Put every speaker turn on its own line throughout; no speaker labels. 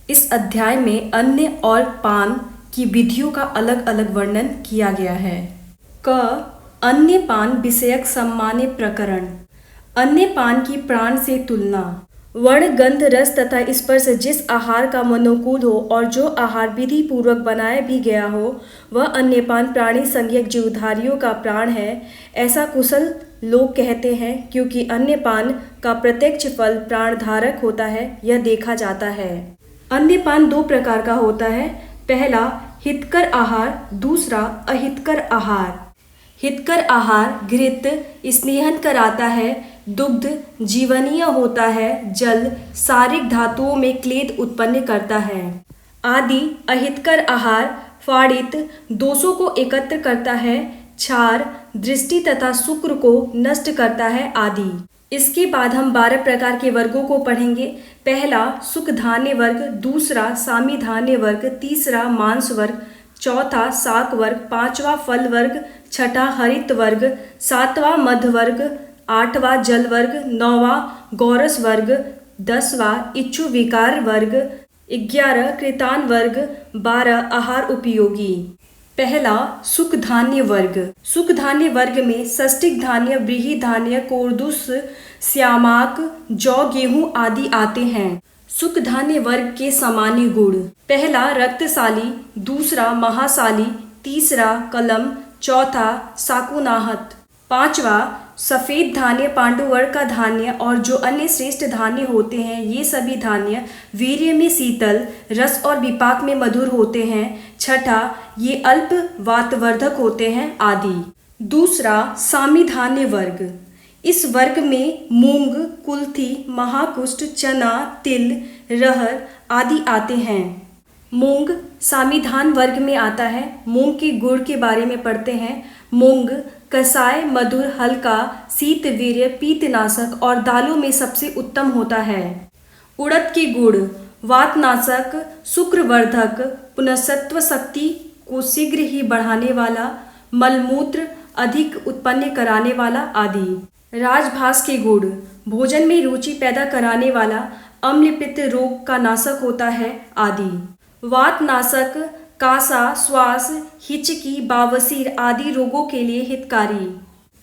इस अध्याय में अन्न और पान की विधियों का अलग अलग वर्णन किया गया है। क अन्य पान विषयक सामान्य प्रकरण। अन्य पान की प्राण से तुलना। वर्ण, गंध, रस तथा स्पर्श जिस आहार का मनोकूल हो और जो आहार विधि पूर्वक बनाया भी गया हो वह अन्यपान प्राणी संज्ञक जीवधारियों का प्राण है, ऐसा कुशल लोग कहते हैं, क्योंकि अन्यपान का प्रत्यक्ष फल प्राणधारक होता है, यह देखा जाता है। अन्यपान दो प्रकार का होता है। पहला हितकर आहार, दूसरा अहितकर आहार। हितकर आहार घृत स्नेहन कराता है, दुग्ध जीवनीय होता है, जल सारिक धातुओं में क्लेद उत्पन्न करता है आदि। अहितकर आहार फाड़ित दोषों को एकत्र करता है, क्षार दृष्टि तथा शुक्र को नष्ट करता है आदि। इसके बाद हम 12 प्रकार के वर्गों को पढ़ेंगे। पहला सुख धान्य वर्ग, दूसरा सामी धान्य वर्ग, तीसरा मांस वर्ग, चौथा शाक वर्ग, पांचवा फल वर्ग, छठा हरित वर्ग, सातवां मध्य वर्ग, आठवां जल वर्ग, नौवां गौरस वर्ग, 10वां इच्छु विकार वर्ग, 11 कृतान वर्ग, 12 आहार उपयोगी। पहला सुख धान्य वर्ग। सुख धान्य वर्ग में षष्टिक धान्य, व्रीहि धान्य, कोरदुस, श्यामाक, जौ, गेहूं आदि आते हैं। सुख धान्य वर्ग के सामान्य गुण। पहला रक्तशाली, दूसरा महाशाली, तीसरा कलम, चौथा साकुनाहत, पांचवा सफेद धान्य पांडुवर्ग का धान्य और जो अन्य श्रेष्ठ धान्य होते हैं, ये सभी धान्य वीर्य में शीतल, रस और विपाक में मधुर होते हैं। छठा ये अल्प वातवर्धक होते हैं आदि। दूसरा सामी धान्य वर्ग। इस वर्ग में मूंग, कुल्थी, महाकुष्ठ, चना, तिल, रहर आदि आते हैं। मूंग सामी धान वर्ग में आता है। मूंग के गुण के बारे में पढ़ते हैं। मूंग कसाय, मधुर, हल्का, शीत वीर्य, पीतनाशक और दालों में सबसे उत्तम होता है। उड़द के गुण वातनाशक, शुक्रवर्धक, पुनसत्व शक्ति को शीघ्र ही बढ़ाने वाला, मलमूत्र अधिक उत्पन्न कराने वाला आदि। राजभास के गुण भोजन में रुचि पैदा कराने वाला, अम्ल पित्त रोग का नाशक होता है आदि। वातनाशक, कासा, श्वास, हिचकी, बावसीर आदि रोगों के लिए हितकारी।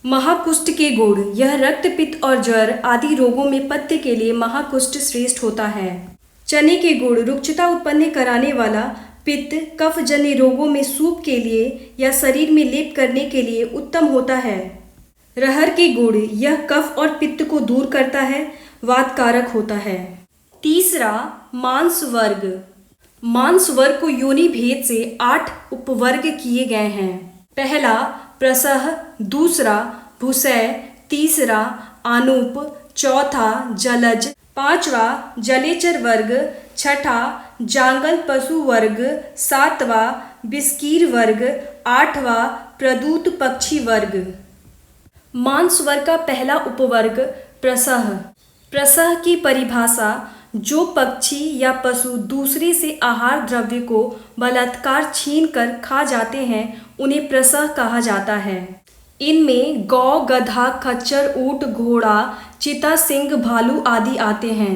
महाकुष्ठ के गुण यह रक्त, पित्त और ज्वर आदि रोगों में पथ्य के लिए महाकुष्ठ श्रेष्ठ होता है। चने के गुण रुक्षता उत्पन्न कराने वाला, पित्त कफ जन्य रोगों में सूप के लिए या शरीर में लेप करने के लिए उत्तम होता है। रहर के गुण यह कफ और पित्त को दूर करता है, वातकारक होता है। तीसरा मांस वर्ग। मांस वर्ग को योनि भेद से 8 उपवर्ग किए गए हैं। पहला प्रसह, दूसरा भूसय, तीसरा आनूप, चौथा जलज, पांचवा जलेचर वर्ग, छठा जांगल पशु वर्ग, सातवां बिस्कीर वर्ग, आठवां प्रदूत पक्षी वर्ग। मांस वर्ग का पहला उपवर्ग प्रसह। प्रसह की परिभाषा जो पक्षी या पशु दूसरे से आहार द्रव्य को बलात्कार छीन कर खा जाते हैं उन्हें प्रसह कहा जाता है। इनमें गौ, गधा, खच्चर, ऊंट, घोड़ा, चीता, सिंह, भालू आदि आते हैं।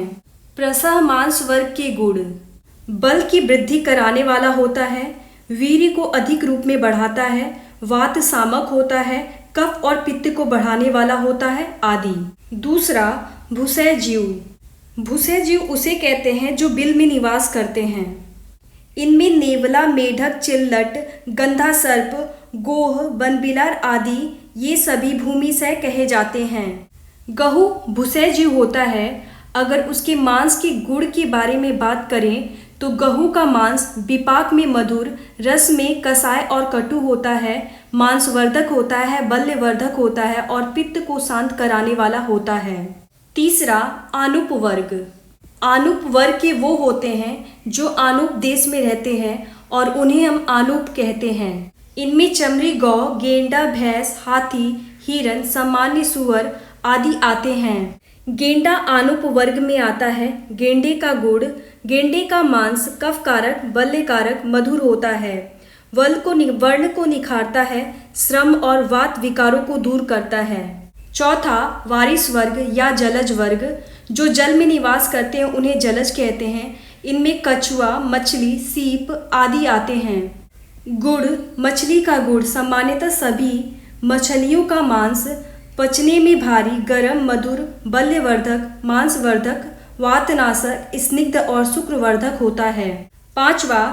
प्रसह मांस वर्ग के गुण बल की वृद्धि कराने वाला होता है, वीर्य को अधिक रूप में बढ़ाता है, वात सामक होता है, कफ और पित्त को बढ़ाने वाला होता है आदि। दूसरा भूसय जीव। भूसय जीव उसे कहते हैं जो बिल में निवास करते हैं। इनमें नेवला, मेढक, चिल्लट, गंधा सर्प, गोह, बनबिलार आदि ये सभी भूमिशय कहे जाते हैं। गहू भूसय जीव होता है। अगर उसके मांस के गुण के बारे में बात करें तो गहू का मांस विपाक में मधुर, रस में कसाय और कटु होता है, मांसवर्धक होता है, बल्यवर्धक होता है और पित्त को शांत कराने वाला होता है। तीसरा आनुप वर्ग। आनुप वर्ग के वो होते हैं जो आनुप देश में रहते हैं और उन्हें हम आनुप कहते हैं। इनमें चमड़ी गौ, गेंडा, भैंस, हाथी, हिरन, सामान्य सुअर आदि आते हैं। गेंडा आनुप वर्ग में आता है। गेंडे का गुण गेंडे का मांस कफकारक, बल्यकारक, मधुर होता है, वर्ण को निखारता है, श्रम और वात विकारों को दूर करता है। चौथा वारिस वर्ग या जलज वर्ग। जो जल में निवास करते हैं उन्हें जलज कहते हैं। इनमें कछुआ, मछली, सीप आदि आते हैं। गुड़, मछली का गुड़ सामान्यतः सभी मछलियों का मांस पचने में भारी, गर्म, मधुर, बल्यवर्धक, मांसवर्धक, वातनाशक, स्निग्ध और शुक्रवर्धक होता है। 5वां,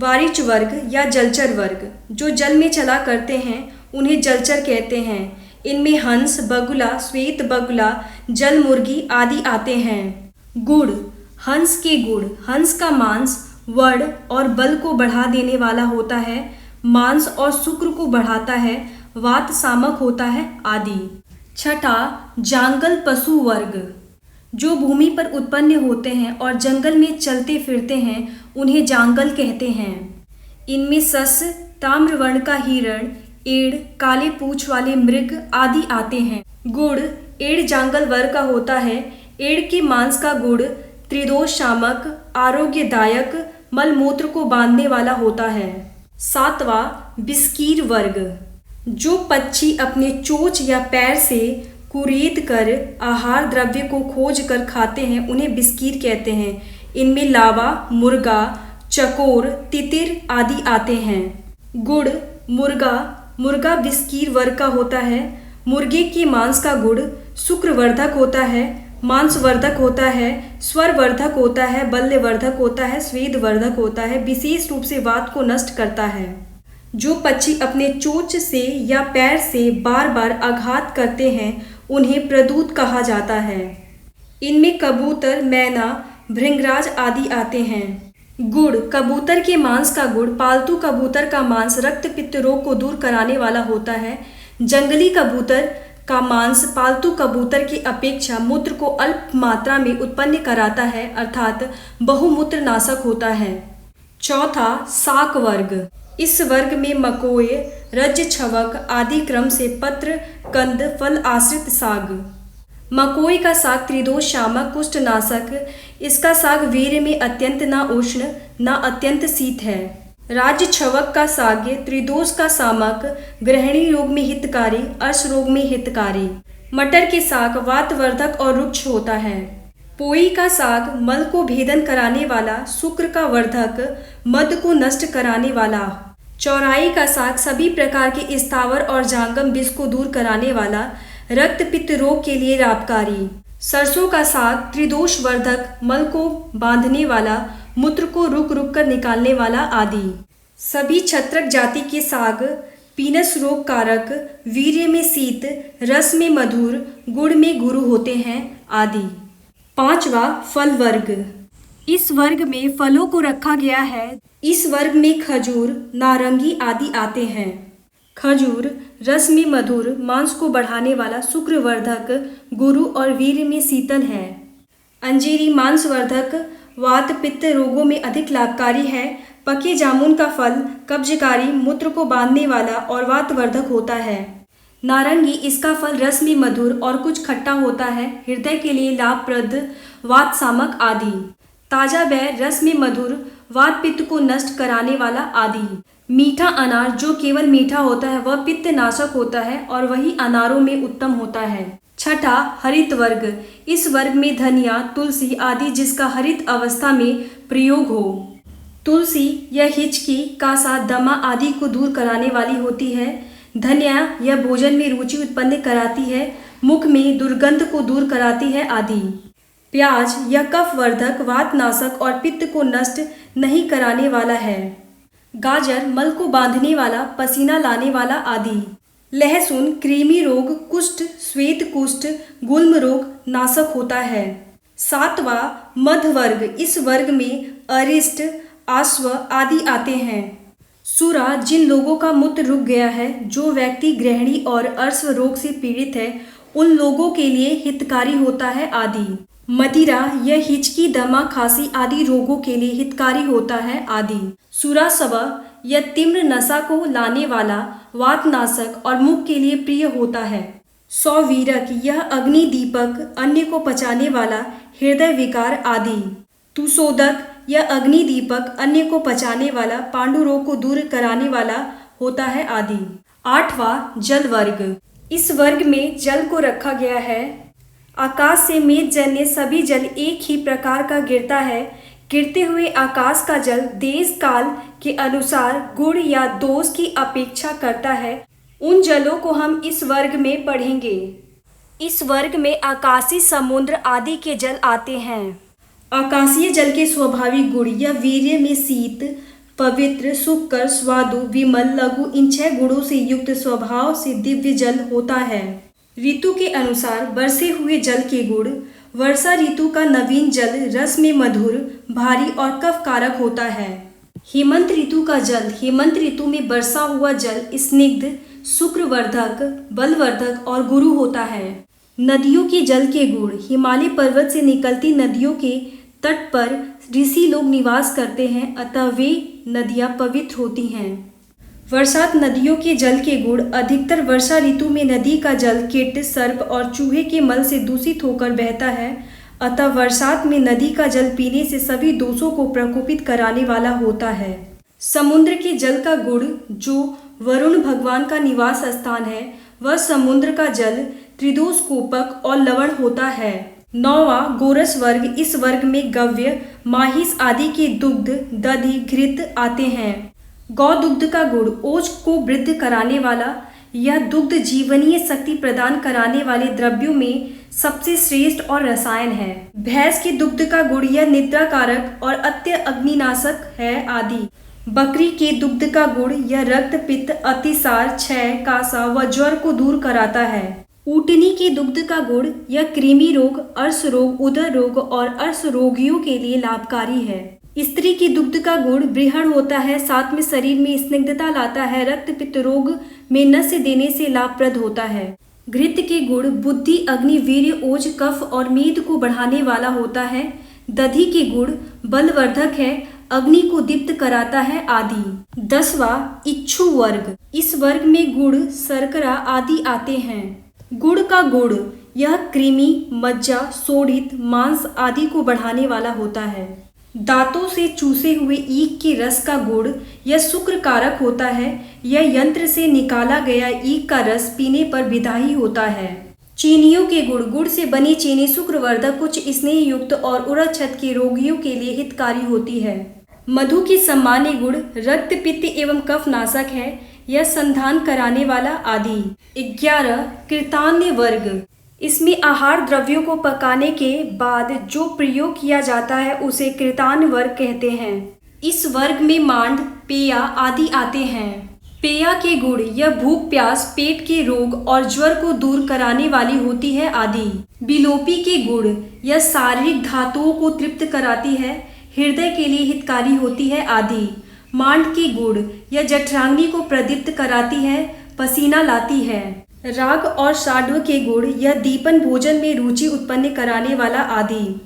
वारिच वर्ग या जलचर वर्ग। जो जल में चला करते हैं उन्हें जलचर कहते हैं। इनमें हंस, बगुला, श्वेत बगुला, जल मुर्गी आदि आते हैं। गुड़, हंस के गुड़। हंस का मांस वर्ण और बल को बढ़ा देने वाला होता है, मांस और शुक्र को बढ़ाता है, वात सामक होता है आदि। 6ठा, जांगल पशु वर्ग। जो भूमि पर उत्पन्न होते हैं और जंगल में चलते फिरते हैं उन्हें जांगल कहते हैं। इनमें सस, ताम्रवर्ण का हिरण, एड़, काले पूंछ वाले मृग आदि आते हैं। गुड़, एड़ जांगल वर्ग का होता है। एड़ के मांस का गुड़ त्रिदोष शामक, आरोग्यदायक, मलमूत्र को बांधने वाला होता है। 7वां, बिस्कीर वर्ग। जो पक्षी अपने चोंच या पैर से कुरेद कर आहार द्रव्य को खोज कर खाते हैं उन्हें बिस्कीर कहते हैं। इनमें लावा, मुर्गा, चकोर, तितिर आदि आते हैं। गुड़, मुर्गा बिस्कीर वर्ग का होता है। मुर्गे के मांस का गुड़ शुक्रवर्धक होता है, मांसवर्धक होता है, स्वरवर्धक होता है, बल्यवर्धक होता है, स्वेदवर्धक होता है, विशेष रूप से वात को नष्ट करता है। जो पक्षी अपने चोंच से या पैर से बार बार आघात करते हैं उन्हें प्रदूत कहा जाता है। इनमें कबूतर, मैना, भृंगराज आदि आते हैं। गुड़, कबूतर के मांस का गुड़ पालतू कबूतर का मांस रक्त पित्त रोग को दूर कराने वाला होता है। जंगली कबूतर का मांस पालतू कबूतर की अपेक्षा मूत्र को अल्प मात्रा में उत्पन्न कराता है, अर्थात बहुमूत्र नाशक होता है। 4था, शाक वर्ग। इस वर्ग में मकोय, रज छवक आदि क्रम से पत्र, कंद, फल आश्रित साग। मकोई का साग त्रिदोष शामक, कुष्ठनाशक। इसका साग वीर्य में अत्यंत न उष्ण न अत्यंत शीत है। राज छवक का साग त्रिदोष का सामक, गृहिणी रोग में हितकारी, अर्श रोग में हितकारी। मटर के साग वातवर्धक और रुक्ष होता है। पोई का साग मल को भेदन कराने वाला, शुक्र का वर्धक, मद को नष्ट कराने वाला। चौराई का साग सभी प्रकार के स्थावर और जांगम विष को दूर कराने वाला, रक्त पित्त रोग के लिए लाभकारी। सरसों का साग त्रिदोष वर्धक, मल को बांधने वाला, मूत्र को रुक रुक कर निकालने वाला आदि। सभी छत्रक जाति के साग पीनस रोग कारक, वीर्य में शीत, रस में मधुर, गुड़ में गुरु होते हैं आदि। 5वां, फल वर्ग। इस वर्ग में फलों को रखा गया है। इस वर्ग में खजूर, नारंगी आदि आते हैं। खजूर रस में मधुर, मांस को बढ़ाने वाला, शुक्रवर्धक, गुरु और वीर्य में शीतल है। अंजीरी मांसवर्धक, वात पित्त रोगों में अधिक लाभकारी है। पके जामुन का फल कब्जकारी, मूत्र को बांधने वाला और वातवर्धक होता है। नारंगी, इसका फल रस में मधुर और कुछ खट्टा होता है, हृदय के लिए लाभप्रद, वात सामक आदि। ताजा बैर रस में मधुर, वात पित्त को नष्ट कराने वाला आदि। मीठा अनार जो केवल मीठा होता है वह पित्त नाशक होता है और वही अनारों में उत्तम होता है। 6ठा, हरित वर्ग। इस वर्ग में धनिया, तुलसी आदि जिसका हरित अवस्था में प्रयोग हो। तुलसी यह हिचकी, कासा, दमा आदि को दूर कराने वाली होती है। धनिया यह भोजन में रुचि उत्पन्न कराती है, मुख में दुर्गंध को दूर कराती है आदि। प्याज यह कफवर्धक, वातनाशक और पित्त को नष्ट नहीं कराने वाला है। गाजर मल को बांधने वाला, पसीना लाने वाला आदि। लहसुन कृमि रोग, कुष्ठ, श्वेत कुष्ठ, गुल्म रोग नाशक होता है। 7वां, मध्य वर्ग। इस वर्ग में अरिष्ट, आश्व आदि आते हैं। सूरा जिन लोगों का मूत्र रुक गया है, जो व्यक्ति गृहिणी और अर्श्व रोग से पीड़ित है, उन लोगों के लिए हितकारी होता है आदि। मदिरा यह हिचकी, दमा, खांसी आदि रोगों के लिए हितकारी होता है आदि। सुरासव यह तीव्र नशा को लाने वाला, वातनाशक और मुख के लिए प्रिय होता है। सौवीरक यह अग्नि दीपक, अन्य को पचाने वाला, हृदय विकार आदि। तुसोदक यह अग्नि दीपक, अन्य को पचाने वाला, पांडु रोग को दूर कराने वाला होता है आदि। 8वां, जल वर्ग। इस वर्ग में जल को रखा गया है। आकाश से मेघजन्य सभी जल एक ही प्रकार का गिरता है, गिरते हुए आकाश का जल देश काल के अनुसार गुण या दोष की अपेक्षा करता है। उन जलों को हम इस वर्ग में पढ़ेंगे। इस वर्ग में आकाशीय, समुद्र आदि के जल आते हैं। आकाशीय जल के स्वाभाविक गुण या वीर्य में शीत, पवित्र, सुखकर, स्वादु, विमल, लघु इन 6 गुणों से युक्त स्वभाव से दिव्य जल होता है। ऋतु के अनुसार बरसे हुए जल के गुण। वर्षा ऋतु का नवीन जल रस में मधुर, भारी और कफ कारक होता है। हेमंत ऋतु का जल। हेमंत ऋतु में बरसा हुआ जल स्निग्ध, शुक्रवर्धक, बलवर्धक और गुरु होता है। नदियों के जल के गुण। हिमालय पर्वत से निकलती नदियों के तट पर ऋषि लोग निवास करते हैं, अतः वे नदियां पवित्र होती हैं। वर्षात नदियों के जल के गुण। अधिकतर वर्षा ऋतु में नदी का जल कीट, सर्प और चूहे के मल से दूषित होकर बहता है, अतः वर्षात में नदी का जल पीने से सभी दोषों को प्रकोपित कराने वाला होता है। समुद्र के जल का गुण। जो वरुण भगवान का निवास स्थान है, वह समुद्र का जल त्रिदोष, कोपक और लवण होता है। 9वां गोरस वर्ग। इस वर्ग में गव्य, माहिष आदि के दुग्ध, दधि, घृत आते हैं। गौ दुग्ध का गुण। ओज को वृद्ध कराने वाला यह दुग्ध जीवनीय शक्ति प्रदान कराने वाले द्रव्यों में सबसे श्रेष्ठ और रसायन है। भैंस के दुग्ध का गुण। यह निद्रा कारक और अत्य अग्निनाशक है आदि। बकरी के दुग्ध का गुण। यह रक्त, पित्त, अतिसार, क्षय, कासा व ज्वर को दूर कराता है। ऊँटनी के दुग्ध का गुण। यह कृमि रोग, अर्श रोग, उदर रोग और अर्श रोगियों के लिए लाभकारी है। स्त्री के दुग्ध का गुण। बृहण होता है, साथ में शरीर में स्निग्धता लाता है, रक्त पित्त रोग में नस्य देने से लाभप्रद होता है। घृत के गुण। बुद्धि, अग्नि, वीर्य, ओज, कफ और मेद को बढ़ाने वाला होता है। दधि के गुण। बलवर्धक है, अग्नि को दीप्त कराता है आदि। 10वां इच्छु वर्ग। इस वर्ग में गुड़, शर्करा आदि आते हैं। गुड़ का गुण। यह कृमि, मज्जा, सोडित, मांस आदि को बढ़ाने वाला होता है। दांतों से चूसे हुए ईख के रस का गुण। यह शुक्र कारक होता है। यह यंत्र से निकाला गया ईख का रस पीने पर विधायी होता है। चीनियों के गुण। गुड़ से बनी चीनी शुक्रवर्धक, कुछ स्नेह युक्त और उड़द छत के रोगियों के लिए हितकारी होती है। मधु के सामान्य गुण। रक्त, पित्त एवं कफ नाशक है, यह संधान कराने वाला आदि। 11 कृतान्य वर्ग। इसमें आहार द्रव्यों को पकाने के बाद जो प्रयोग किया जाता है उसे कृतान्य वर्ग कहते हैं। इस वर्ग में मांड, पेया आदि आते हैं। पेया के गुण। यह भूख, प्यास, पेट के रोग और ज्वर को दूर कराने वाली होती है आदि। बिलोपी के गुण। यह शारीरिक धातुओं को तृप्त कराती है, हृदय के लिए हितकारी होती है आदि। मांड के गुण। यह जठराग्नि को प्रदीप्त कराती है, पसीना लाती है। राग और साड्व के गुण। यह दीपन, भोजन में रुचि उत्पन्न कराने वाला आदि।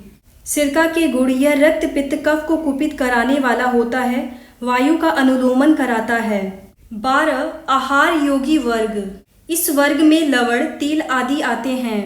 सिरका के गुण। यह रक्त, पित्त, कफ को कुपित कराने वाला होता है, वायु का अनुलोमन कराता है। 12 आहार योगी वर्ग। इस वर्ग में लवण, तेल आदि आते हैं।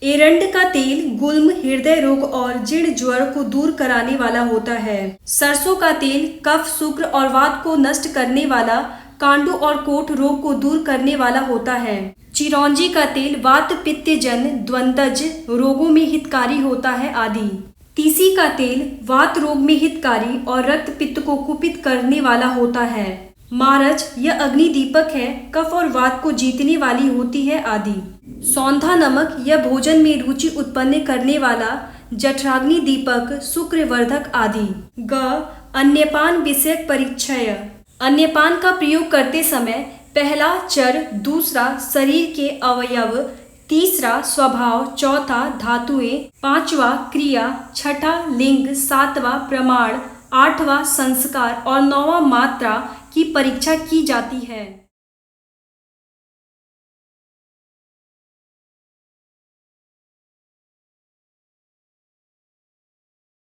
एरंड का तेल गुल्म, हृदय रोग और जीर्ण ज्वर को दूर कराने वाला होता है। सरसों का तेल कफ, शुक्र और वात को नष्ट करने वाला, कांडू और कोठ रोग को दूर करने वाला होता है। चिरौंजी का तेल वात, पित्त जन, द्वंद्वज रोगों में हितकारी होता है आदि। तीसी का तेल वात रोग में हितकारी और रक्त, पित्त को कुपित करने वाला होता है। मारच, यह अग्नि दीपक है, कफ और वात को जीतने वाली होती है आदि। सौंधा नमक, यह भोजन में रुचि उत्पन्न करने वाला, जठराग्नि दीपक, शुक्रवर्धक आदि। ग अन्यपान विषयक परिचय। अन्यपान का प्रयोग करते समय पहला चर, दूसरा शरीर के अवयव, तीसरा स्वभाव, चौथा धातुएं, 5वां क्रिया, छठा लिंग, 7वां प्रमाण, 8वां संस्कार और 9वां मात्रा की परीक्षा की जाती है।